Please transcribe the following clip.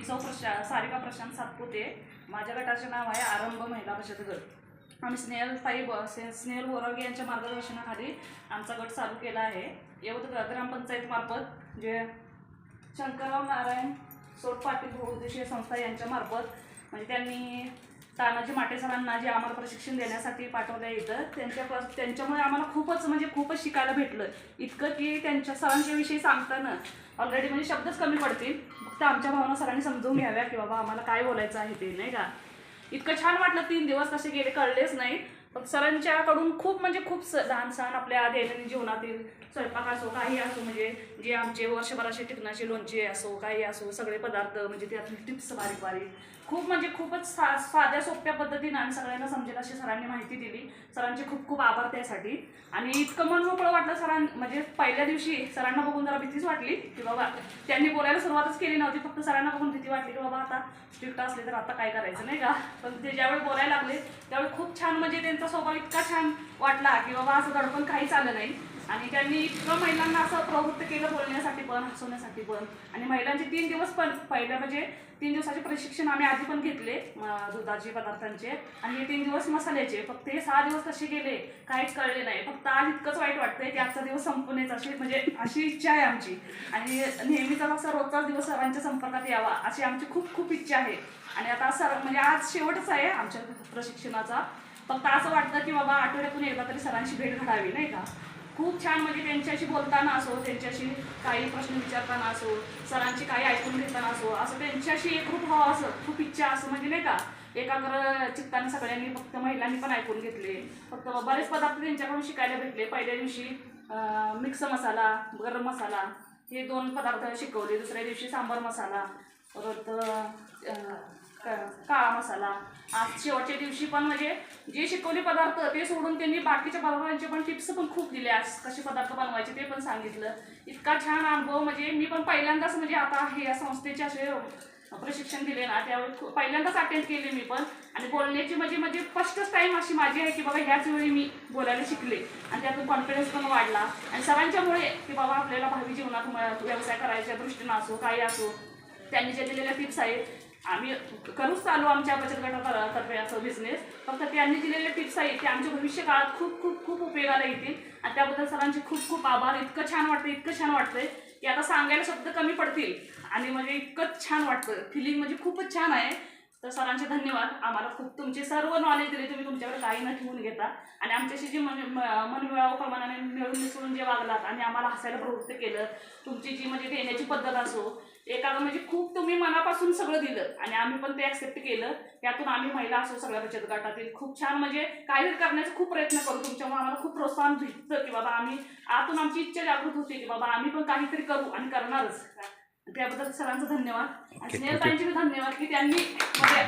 सौ सारिका प्रशांत सातपुते. माझ्या गटाचे नाव आहे आरंभ महिला बचत गट. आम्ही स्नेहल बोरागे यांच्या मार्गदर्शनाखाली आमचा गट चालू केला आहे. यवत ग्रामपंचायतमार्फत जे शंकरराव नारायण सोट पाटील बहुउद्देशीय संस्था यांच्यामार्फत म्हणजे त्यांनी तानाजी माटे सरांना जे आम्हाला प्रशिक्षण देण्यासाठी पाठवलं इथं त्यांच्यामुळे आम्हाला खूपच शिकायला भेटलं. इतकं की त्यांच्या सरांच्या विषयी सांगताना ऑलरेडी म्हणजे शब्दच कमी पडतील. फक्त आमच्या भावना सरांनी समजून घ्याव्या की बाबा आम्हाला काय बोलायचं आहे ते, नाही का. इतकं छान वाटलं. 3 दिवस कसे गेले कळलेच नाही. पण सरांच्याकडून खूप लहान सहान आपल्या दैनंदिन जीवनातील स्वयंपाक असो काही असो म्हणजे जे आमचे वर्षभराचे टिकणाचे लोणचे असो काही असो सगळे पदार्थ म्हणजे त्यातली टिप्स बारीक खूपच साध्या सोप्या पद्धतीने आणि सगळ्यांना समजेल अशी सरांनी माहिती दिली. सरांचे खूप आभार त्यासाठी. आणि इतकं मन मोकळं वाटलं म्हणजे पहिल्या दिवशी सरांना बघून जरा भीतीच वाटली की बाबा त्यांनी बोलायला सुरुवातच केली नव्हती. फक्त सरांना बघून भीती वाटली की बाबा आता स्ट्रिक्ट असले तर आता काय करायचं, नाही का. पण ते ज्यावेळी बोलायला लागले त्यावेळी खूप छान म्हणजे त्यांचा स्वभाव इतका छान वाटला की बाबा असं दडपण काहीच आलं नाही. आणि त्यांनी इतकं महिलांना असं प्रवृत्त केलं बोलण्यासाठी पण हसवण्यासाठी पण. आणि महिलांचे 3 दिवस पण पहिलं म्हणजे 3 दिवसाचे प्रशिक्षण आम्ही आधी पण घेतले दुधाचे पदार्थांचे आणि हे 3 दिवस मसाल्याचे. फक्त हे 6 दिवस कसे गेले काहीच कळले नाही. फक्त आज इतकंच वाईट वाटतंय की आजचा दिवस संपणेच अशी इच्छा आहे आमची. आणि नेहमीचा असा रोजचाच दिवस सरांच्या संपर्कात यावा अशी आमची खूप इच्छा आहे. आणि आता सर म्हणजे आज शेवटच आहे आमच्या प्रशिक्षणाचा. फक्त असं वाटतं की बाबा आठवड्यातून एकदा तरी सरांची भेट घडावी, नाही का. खूप छान म्हणजे त्यांच्याशी बोलताना असो त्यांच्याशी काही प्रश्न विचारताना असो सरांची काही ऐकून घेताना असो असं त्यांच्याशी एकरूप व्हावं असं खूप इच्छा असं म्हणजे नाही का. एकाग्र चित्ताने सगळ्यांनी फक्त महिलांनी पण ऐकून घेतले. फक्त बरेच पदार्थ त्यांच्याकडून शिकायला भेटले. पहिल्या दिवशी मिक्स मसाला गरम मसाला हे 2 पदार्थ शिकवले. दुसऱ्या दिवशी सांबार मसाला परत काळा मसाला. आज शेवटच्या दिवशी पण म्हणजे जे शिकवले पदार्थ ते सोडून त्यांनी बाकीच्या पदार्थांचे पण टिप्स पण खूप दिले. आज कसे पदार्थ बनवायचे ते पण सांगितलं. इतका छान अनुभव म्हणजे मी पण पहिल्यांदाच म्हणजे आता हे या संस्थेचे असे प्रशिक्षण दिले ना त्यावेळी पहिल्यांदाच अटेंड केले मी पण. आणि बोलण्याची म्हणजे फर्स्टच टाईम अशी माझी आहे की बाबा ह्याच वेळी मी बोलायला शिकले आणि त्यातून कॉन्फिडन्स पण वाढला. आणि सरांच्यामुळे की बाबा आपल्याला भावी जीवनात व्यवसाय करायच्या दृष्टीनं असो काही असो त्यांनी जे दिलेल्या टिप्स आहेत आम्ही करूच चालू आमच्या बचत गटातर्फे असं बिझनेस. फक्त त्यांनी दिलेले टिप्स आहेत ते आमच्या भविष्य काळात खूप उपयोगाला येतील. आणि त्याबद्दल सरांचे खूप आभार. इतकं छान वाटतंय की आता सांगायला शब्द कमी पडतील. आणि म्हणजे इतकंच छान वाटतं फिलिंग म्हणजे खूपच छान आहे. तर सरांचे धन्यवाद. आम्हाला खूप तुमचे सर्व नॉलेज दिले तुम्ही तुमच्याकडे काही न ठेवून घेता. आणि आमच्याशी जे मनमिळावू प्रमाणाने मिळून मिसळून जे वागलात आणि आम्हाला हसायला प्रवृत्त केलं. तुमची जी म्हणजे देण्याची पद्धत असो एखादं म्हणजे खूप तुम्ही मनापासून सगळं दिलं आणि आम्ही पण ते ॲक्सेप्ट केलं. त्यातून आम्ही महिला असो सगळ्या बचत गटातील खूप छान म्हणजे काहीतरी करण्याचा खूप प्रयत्न करू. तुमच्यामुळे आम्हाला खूप प्रोत्साहन भेटतं की बाबा आम्ही आतून आमची इच्छा जागृत होती की बाबा आम्ही पण काहीतरी करू आणि करणारच. त्याबद्दल सरांचं धन्यवाद. आणि स्नेहलताईंचे धन्यवाद की त्यांनी म्हणजे